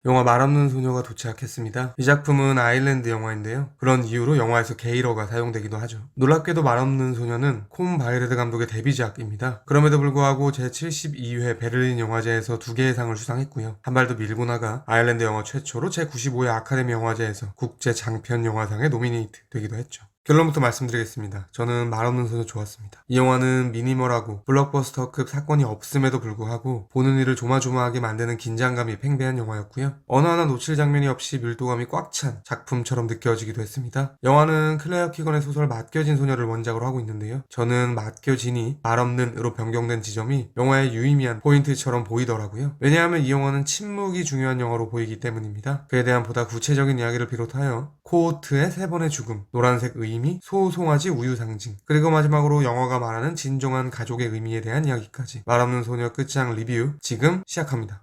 영화 말 없는 소녀가 도착했습니다. 이 작품은 아일랜드 영화인데요. 그런 이유로 영화에서 게이러가 사용되기도 하죠. 놀랍게도 말 없는 소녀는 콤 바이레드 감독의 데뷔작입니다. 그럼에도 불구하고 제72회 베를린 영화제에서 2개의 상을 수상했고요. 한 발 더 밀고 나가 아일랜드 영화 최초로 제95회 아카데미 영화제에서 국제 장편 영화상에 노미네이트 되기도 했죠. 결론부터 말씀드리겠습니다. 저는 말 없는 소녀 좋았습니다. 이 영화는 미니멀하고 블록버스터급 사건이 없음에도 불구하고 보는 이를 조마조마하게 만드는 긴장감이 팽배한 영화였고요. 어느 하나 놓칠 장면이 없이 밀도감이 꽉 찬 작품처럼 느껴지기도 했습니다. 영화는 클레어 키건의 소설 맡겨진 소녀를 원작으로 하고 있는데요. 저는 맡겨진이 말 없는으로 변경된 지점이 영화의 유의미한 포인트처럼 보이더라고요. 왜냐하면 이 영화는 침묵이 중요한 영화로 보이기 때문입니다. 그에 대한 보다 구체적인 이야기를 비롯하여 코호트의 3번의 죽음, 노란색 의미, 소송아지 우유 상징, 그리고 마지막으로 영화가 말하는 진정한 가족의 의미에 대한 이야기까지 말 없는 소녀 끝장 리뷰 지금 시작합니다.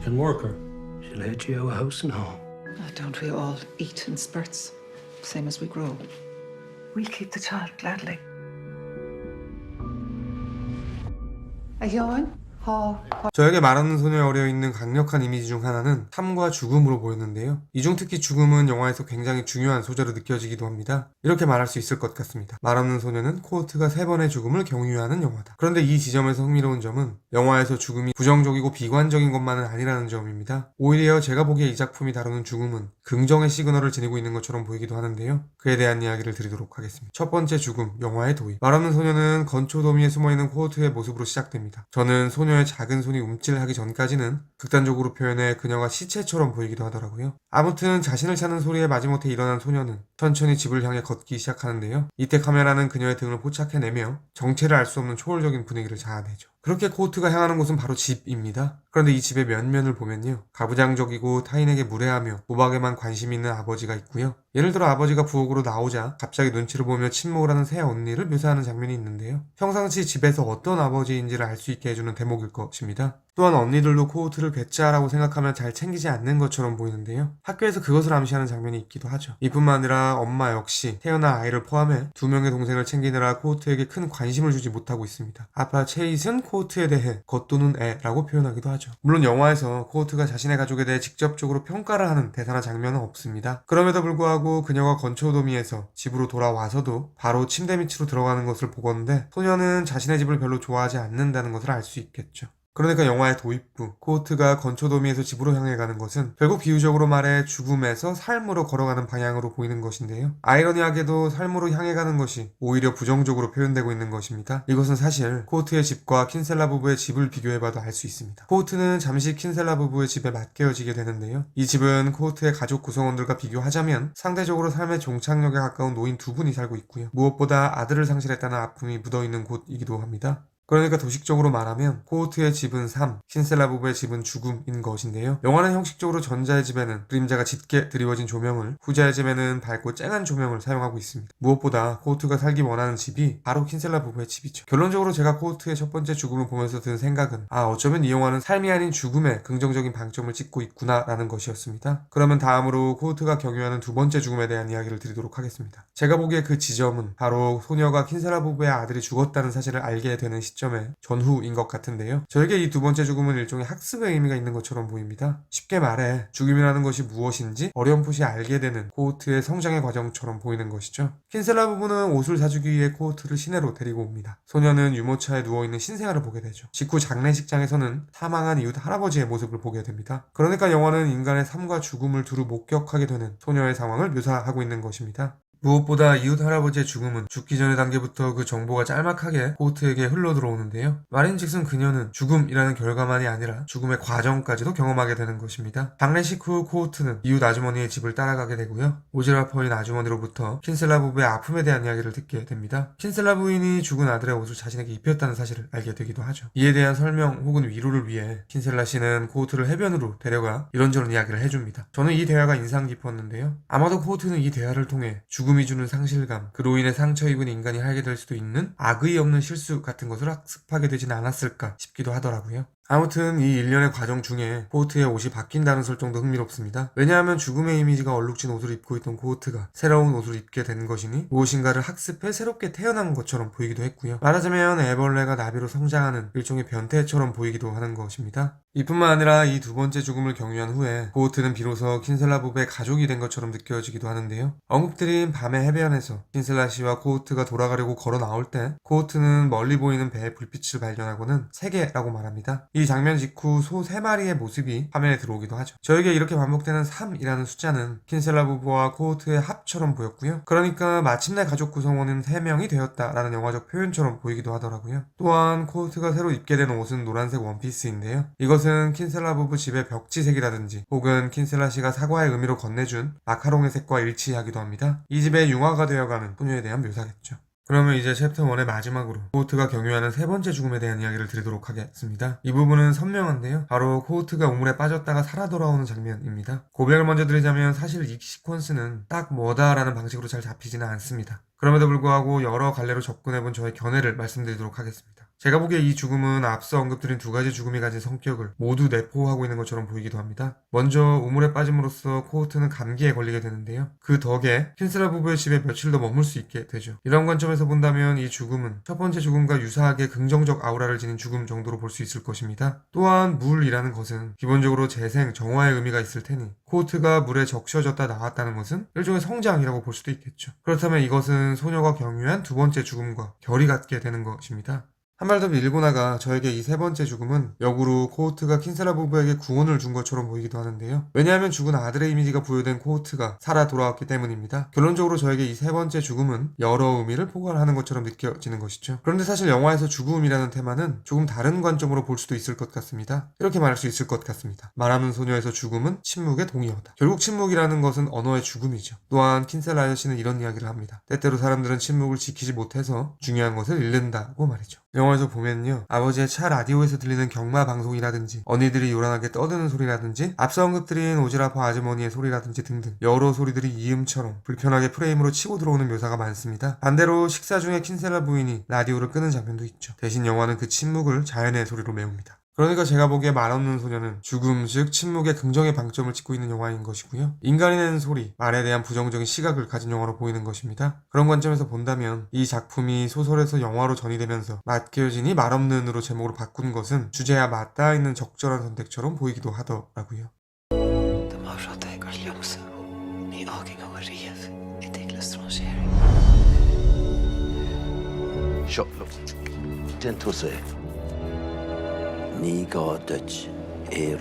Can work her. She'll let you out of house and home. Oh, don't we all eat in spurts, same as we grow? We'll keep the child gladly. Ayon, 저에게 말 없는 소녀에 어려있는 강력한 이미지 중 하나는 삶과 죽음으로 보였는데요. 이 중 특히 죽음은 영화에서 굉장히 중요한 소재로 느껴지기도 합니다. 이렇게 말할 수 있을 것 같습니다. 말 없는 소녀는 코호트가 3번의 죽음을 경유하는 영화다. 그런데 이 지점에서 흥미로운 점은 영화에서 죽음이 부정적이고 비관적인 것만은 아니라는 점입니다. 오히려 제가 보기에 이 작품이 다루는 죽음은 긍정의 시그널을 지니고 있는 것처럼 보이기도 하는데요. 그에 대한 이야기를 드리도록 하겠습니다. 첫 번째 죽음, 영화의 도입. 말 없는 소녀는 건초 더미에 숨어있는 코호트의 모습으로 시작됩니다. 저는 소녀의 작은 손이 움찔하기 전까지는 극단적으로 표현해 그녀가 시체처럼 보이기도 하더라고요. 아무튼 자신을 찾는 소리에 마지못해 일어난 소녀는 천천히 집을 향해 걷기 시작하는데요. 이때 카메라는 그녀의 등을 포착해내며 정체를 알 수 없는 초월적인 분위기를 자아내죠. 그렇게 코호트가 향하는 곳은 바로 집입니다. 그런데 이 집의 면면을 보면요. 가부장적이고 타인에게 무례하며 도박에만 관심 있는 아버지가 있고요. 예를 들어 아버지가 부엌으로 나오자 갑자기 눈치를 보며 침묵을 하는 새 언니를 묘사하는 장면이 있는데요. 평상시 집에서 어떤 아버지인지를 알 수 있게 해주는 대목일 것입니다. 또한 언니들도 코호트를 괴짜라고 생각하면 잘 챙기지 않는 것처럼 보이는데요. 학교에서 그것을 암시하는 장면이 있기도 하죠. 이뿐만 아니라 엄마 역시 태어난 아이를 포함해 2명의 동생을 챙기느라 코호트에게 큰 관심을 주지 못하고 있습니다. 아빠 체이슨 코호트에 대해 겉도는 애라고 표현하기도 하죠. 물론 영화에서 코호트가 자신의 가족에 대해 직접적으로 평가를 하는 대사나 장면은 없습니다. 그럼에도 불구하고 그녀가 건초도미에서 집으로 돌아와서도 바로 침대 밑으로 들어가는 것을 보건대 소녀는 자신의 집을 별로 좋아하지 않는다는 것을 알 수 있겠죠. 그러니까 영화의 도입부, 코호트가 건초도미에서 집으로 향해 가는 것은 결국 비유적으로 말해 죽음에서 삶으로 걸어가는 방향으로 보이는 것인데요. 아이러니하게도 삶으로 향해 가는 것이 오히려 부정적으로 표현되고 있는 것입니다. 이것은 사실 코호트의 집과 킨셀라 부부의 집을 비교해봐도 알 수 있습니다. 코호트는 잠시 킨셀라 부부의 집에 맡겨지게 되는데요. 이 집은 코호트의 가족 구성원들과 비교하자면 상대적으로 삶의 종착역에 가까운 노인 2분이 살고 있고요. 무엇보다 아들을 상실했다는 아픔이 묻어있는 곳이기도 합니다. 그러니까 도식적으로 말하면 코호트의 집은 삶, 킨셀라 부부의 집은 죽음인 것인데요. 영화는 형식적으로 전자의 집에는 그림자가 짙게 드리워진 조명을, 후자의 집에는 밝고 쨍한 조명을 사용하고 있습니다. 무엇보다 코호트가 살기 원하는 집이 바로 킨셀라 부부의 집이죠. 결론적으로 제가 코호트의 첫 번째 죽음을 보면서 든 생각은 어쩌면 이 영화는 삶이 아닌 죽음에 긍정적인 방점을 찍고 있구나 라는 것이었습니다. 그러면 다음으로 코호트가 경유하는 2번째 죽음에 대한 이야기를 드리도록 하겠습니다. 제가 보기에 그 지점은 바로 소녀가 킨셀라 부부의 아들이 죽었다는 사실을 알게 되는 시점의 전후인 것 같은데요. 저에게 이 2번째 죽음은 일종의 학습의 의미가 있는 것처럼 보입니다. 쉽게 말해 죽음이라는 것이 무엇인지 어렴풋이 알게 되는 코호트의 성장의 과정처럼 보이는 것이죠. 킨셀라 부부는 옷을 사주기 위해 코호트를 시내로 데리고 옵니다. 소녀는 유모차에 누워있는 신생아를 보게 되죠. 직후 장례식장에서는 사망한 이웃 할아버지의 모습을 보게 됩니다. 그러니까 영화는 인간의 삶과 죽음을 두루 목격하게 되는 소녀의 상황을 묘사하고 있는 것입니다. 무엇보다 이웃 할아버지의 죽음은 죽기 전의 단계부터 그 정보가 짤막하게 코호트에게 흘러들어오는데요. 말인즉슨 그녀는 죽음이라는 결과만이 아니라 죽음의 과정까지도 경험하게 되는 것입니다. 장례식 후 코호트는 이웃 아주머니의 집을 따라가게 되고요. 오지랖퍼인 아주머니로부터 킨셀라 부부의 아픔에 대한 이야기를 듣게 됩니다. 킨셀라 부인이 죽은 아들의 옷을 자신에게 입혔다는 사실을 알게 되기도 하죠. 이에 대한 설명 혹은 위로를 위해 킨셀라 씨는 코호트를 해변으로 데려가 이런저런 이야기를 해줍니다. 저는 이 대화가 인상 깊었는데요. 아마도 코호트는 이 대화를 통해 죽음이 주는 상실감, 그로 인해 상처 입은 인간이 하게 될 수도 있는 악의 없는 실수 같은 것을 학습하게 되진 않았을까 싶기도 하더라고요. 아무튼 이 일련의 과정 중에 코호트의 옷이 바뀐다는 설정도 흥미롭습니다. 왜냐하면 죽음의 이미지가 얼룩진 옷을 입고 있던 코호트가 새로운 옷을 입게 된 것이니 무엇인가를 학습해 새롭게 태어난 것처럼 보이기도 했고요. 말하자면 애벌레가 나비로 성장하는 일종의 변태처럼 보이기도 하는 것입니다. 이뿐만 아니라 이 두 번째 죽음을 경유한 후에 코호트는 비로소 킨셀라 부부의 가족이 된 것처럼 느껴지기도 하는데요. 언급드린 밤의 해변에서 킨셀라 씨와 코호트가 돌아가려고 걸어 나올 때 코호트는 멀리 보이는 배의 불빛을 발견하고는 세계라고 말합니다. 이 장면 직후 소 3마리의 모습이 화면에 들어오기도 하죠. 저에게 이렇게 반복되는 3이라는 숫자는 킨셀라 부부와 코호트의 합처럼 보였고요. 그러니까 마침내 가족 구성원은 3명이 되었다라는 영화적 표현처럼 보이기도 하더라고요. 또한 코호트가 새로 입게 된 옷은 노란색 원피스인데요. 이것은 킨셀라 부부 집의 벽지색이라든지 혹은 킨셀라 씨가 사과의 의미로 건네준 마카롱의 색과 일치하기도 합니다. 이 집의 융화가 되어가는 소녀에 대한 묘사겠죠. 그러면 이제 챕터 1의 마지막으로 코호트가 경유하는 세 번째 죽음에 대한 이야기를 드리도록 하겠습니다. 이 부분은 선명한데요. 바로 코호트가 우물에 빠졌다가 살아 돌아오는 장면입니다. 고백을 먼저 드리자면 사실 이 시퀀스는 딱 뭐다라는 방식으로 잘 잡히지는 않습니다. 그럼에도 불구하고 여러 갈래로 접근해본 저의 견해를 말씀드리도록 하겠습니다. 제가 보기에 이 죽음은 앞서 언급드린 두 가지 죽음이 가진 성격을 모두 내포하고 있는 것처럼 보이기도 합니다. 먼저 우물에 빠짐으로써 코호트는 감기에 걸리게 되는데요. 그 덕에 킨셀라 부부의 집에 며칠 더 머물 수 있게 되죠. 이런 관점에서 본다면 이 죽음은 첫 번째 죽음과 유사하게 긍정적 아우라를 지닌 죽음 정도로 볼 수 있을 것입니다. 또한 물이라는 것은 기본적으로 재생, 정화의 의미가 있을 테니 코호트가 물에 적셔졌다 나왔다는 것은 일종의 성장이라고 볼 수도 있겠죠. 그렇다면 이것은 소녀가 경유한 두 번째 죽음과 결이 같게 되는 것입니다. 한 발 더 밀고 나가 저에게 이 세 번째 죽음은 역으로 코호트가 킨셀라 부부에게 구원을 준 것처럼 보이기도 하는데요. 왜냐하면 죽은 아들의 이미지가 부여된 코호트가 살아 돌아왔기 때문입니다. 결론적으로 저에게 이 세 번째 죽음은 여러 의미를 포괄하는 것처럼 느껴지는 것이죠. 그런데 사실 영화에서 죽음이라는 테마는 조금 다른 관점으로 볼 수도 있을 것 같습니다. 이렇게 말할 수 있을 것 같습니다. 말하는 소녀에서 죽음은 침묵의 동의어다. 결국 침묵이라는 것은 언어의 죽음이죠. 또한 킨셀라 아저씨는 이런 이야기를 합니다. 때때로 사람들은 침묵을 지키지 못해서 중요한 것을 잃는다고 말이죠. 영화에서 보면요, 아버지의 차 라디오에서 들리는 경마 방송이라든지 언니들이 요란하게 떠드는 소리라든지 앞서 언급드린 오지라퍼 아주머니의 소리라든지 등등 여러 소리들이 이음처럼 불편하게 프레임으로 치고 들어오는 묘사가 많습니다. 반대로 식사 중에 킨셀라 부인이 라디오를 끄는 장면도 있죠. 대신 영화는 그 침묵을 자연의 소리로 메웁니다. 그러니까 제가 보기에 말없는 소녀는 죽음, 즉 침묵의 긍정의 방점을 찍고 있는 영화인 것이고요. 인간이 내는 소리, 말에 대한 부정적인 시각을 가진 영화로 보이는 것입니다. 그런 관점에서 본다면 이 작품이 소설에서 영화로 전이되면서 맞게여진이 말없는으로 제목을 바꾼 것은 주제와 맞닿아 있는 적절한 선택처럼 보이기도 하더라고요. 네가 됐지.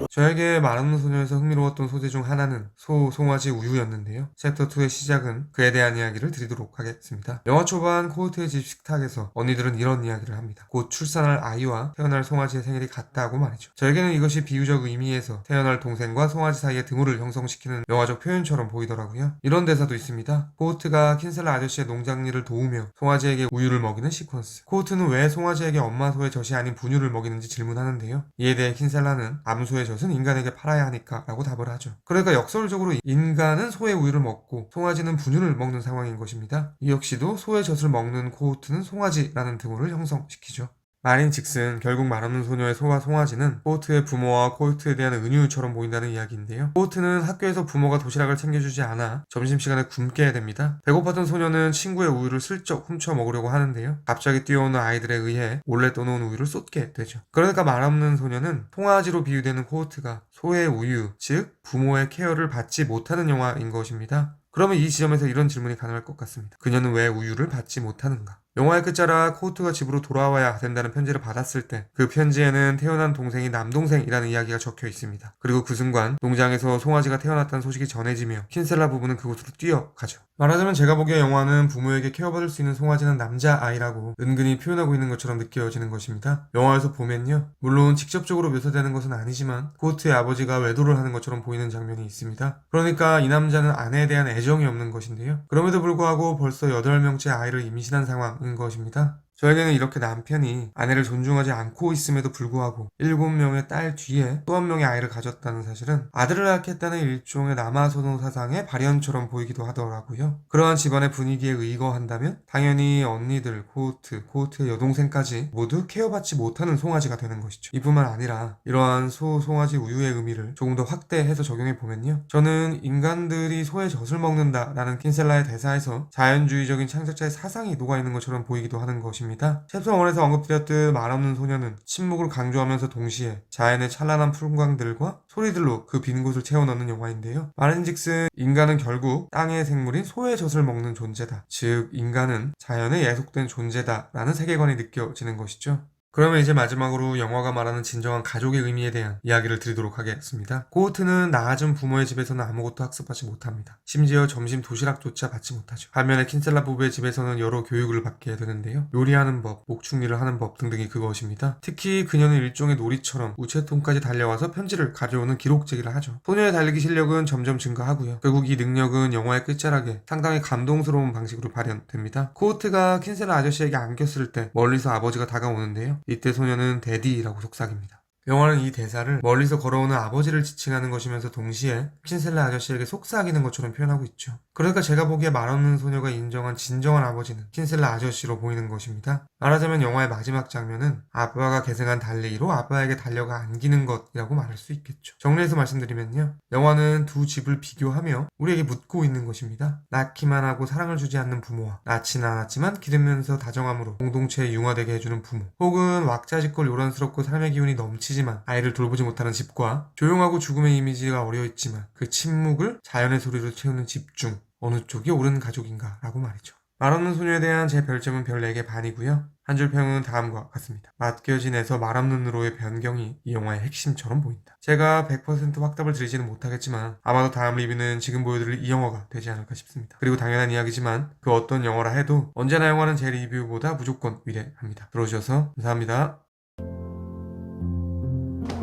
저에게 말없는 소녀에서 흥미로웠던 소재 중 하나는 송아지 우유였는데요. 챕터 2의 시작은 그에 대한 이야기를 드리도록 하겠습니다. 영화 초반 코호트의 집 식탁에서 언니들은 이런 이야기를 합니다. 곧 출산할 아이와 태어날 송아지의 생일이 같다고 말이죠. 저에게는 이것이 비유적 의미에서 태어날 동생과 송아지 사이의 등호를 형성시키는 영화적 표현처럼 보이더라고요. 이런 대사도 있습니다. 코호트가 킨셀라 아저씨의 농장일을 도우며 송아지에게 우유를 먹이는 시퀀스. 코호트는 왜 송아지에게 엄마 소의 젖이 아닌 분유를 먹이는지 질문하는데요. 이에 대해 킨셀라는 암소의 젖은 인간에게 팔아야 하니까 라고 답을 하죠. 그러니까 역설적으로 인간은 소의 우유를 먹고 송아지는 분유를 먹는 상황인 것입니다. 이 역시도 소의 젖을 먹는 코호트는 송아지라는 등호를 형성시키죠. 말인즉슨 결국 말없는 소녀의 소와 송아지는 코호트의 부모와 코호트에 대한 은유처럼 보인다는 이야기인데요. 코호트는 학교에서 부모가 도시락을 챙겨주지 않아 점심시간에 굶게 됩니다. 배고팠던 소녀는 친구의 우유를 슬쩍 훔쳐 먹으려고 하는데요. 갑자기 뛰어오는 아이들에 의해 몰래 떠놓은 우유를 쏟게 되죠. 그러니까 말없는 소녀는 송아지로 비유되는 코호트가 소의 우유, 즉 부모의 케어를 받지 못하는 영화인 것입니다. 그러면 이 지점에서 이런 질문이 가능할 것 같습니다. 그녀는 왜 우유를 받지 못하는가? 영화의 끝자락 코호트가 집으로 돌아와야 된다는 편지를 받았을 때 그 편지에는 태어난 동생이 남동생이라는 이야기가 적혀 있습니다. 그리고 그 순간 농장에서 송아지가 태어났다는 소식이 전해지며 킨셀라 부부는 그곳으로 뛰어가죠. 말하자면 제가 보기에 영화는 부모에게 케어받을 수 있는 송아지는 남자아이라고 은근히 표현하고 있는 것처럼 느껴지는 것입니다. 영화에서 보면요, 물론 직접적으로 묘사되는 것은 아니지만 코호트의 아버지가 외도를 하는 것처럼 보이는 장면이 있습니다. 그러니까 이 남자는 아내에 대한 애정이 없는 것인데요. 그럼에도 불구하고 벌써 8명째 아이를 임신한 상황인 것입니다. 저에게는 이렇게 남편이 아내를 존중하지 않고 있음에도 불구하고 7명의 딸 뒤에 또 한 명의 아이를 가졌다는 사실은 아들을 낳겠다는 일종의 남아선호 사상의 발현처럼 보이기도 하더라고요. 그러한 집안의 분위기에 의거한다면 당연히 언니들, 코우트의 여동생까지 모두 케어받지 못하는 송아지가 되는 것이죠. 이뿐만 아니라 이러한 송아지 우유의 의미를 조금 더 확대해서 적용해보면요. 저는 인간들이 소의 젖을 먹는다라는 킨셀라의 대사에서 자연주의적인 창작자의 사상이 녹아있는 것처럼 보이기도 하는 것입니다. 챕터 1에서 언급드렸듯 말없는 소녀는 침묵을 강조하면서 동시에 자연의 찬란한 풍광들과 소리들로 그 빈 곳을 채워넣는 영화인데요. 말인즉슨 인간은 결국 땅의 생물인 소의 젖을 먹는 존재다. 즉 인간은 자연에 예속된 존재다 라는 세계관이 느껴지는 것이죠. 그러면 이제 마지막으로 영화가 말하는 진정한 가족의 의미에 대한 이야기를 드리도록 하겠습니다. 코우트는 낳아준 부모의 집에서는 아무것도 학습하지 못합니다. 심지어 점심 도시락조차 받지 못하죠. 반면에 킨셀라 부부의 집에서는 여러 교육을 받게 되는데요. 요리하는 법, 목축일을 하는 법 등등이 그것입니다. 특히 그녀는 일종의 놀이처럼 우체통까지 달려와서 편지를 가져오는 기록제기를 하죠. 소녀의 달리기 실력은 점점 증가하고요. 결국 이 능력은 영화의 끝자락에 상당히 감동스러운 방식으로 발현됩니다. 코우트가 킨셀라 아저씨에게 안겼을 때 멀리서 아버지가 다가오는데요. 이때 소녀는 데디라고 속삭입니다. 영화는 이 대사를 멀리서 걸어오는 아버지를 지칭하는 것이면서 동시에 킨셀라 아저씨에게 속삭이는 것처럼 표현하고 있죠. 그러니까 제가 보기에 말없는 소녀가 인정한 진정한 아버지는 킨셀라 아저씨로 보이는 것입니다. 말하자면 영화의 마지막 장면은 아빠가 계승한 달리기로 아빠에게 달려가 안기는 것이라고 말할 수 있겠죠. 정리해서 말씀드리면요. 영화는 두 집을 비교하며 우리에게 묻고 있는 것입니다. 낳기만 하고 사랑을 주지 않는 부모와 낳지는 않았지만 기르면서 다정함으로 공동체에 융화되게 해주는 부모, 혹은 왁자지껄 요란스럽고 삶의 기운이 넘치지만 아이를 돌보지 못하는 집과 조용하고 죽음의 이미지가 어려있지만 그 침묵을 자연의 소리로 채우는 집중, 어느 쪽이 옳은 가족인가 라고 말이죠. 말없는 소녀에 대한 제 별점은 별 4개 반이고요. 한 줄 평은 다음과 같습니다. 맡겨진에서 말없는으로의 변경이 이 영화의 핵심처럼 보인다. 제가 100% 확답을 드리지는 못하겠지만 아마도 다음 리뷰는 지금 보여드릴 이 영화가 되지 않을까 싶습니다. 그리고 당연한 이야기지만 그 어떤 영화라 해도 언제나 영화는 제 리뷰보다 무조건 위대합니다. 들어주셔서 감사합니다.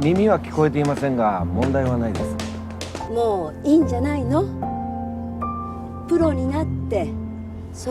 耳は聞こえていませんが問題はないです。もういいんじゃないの？プロになって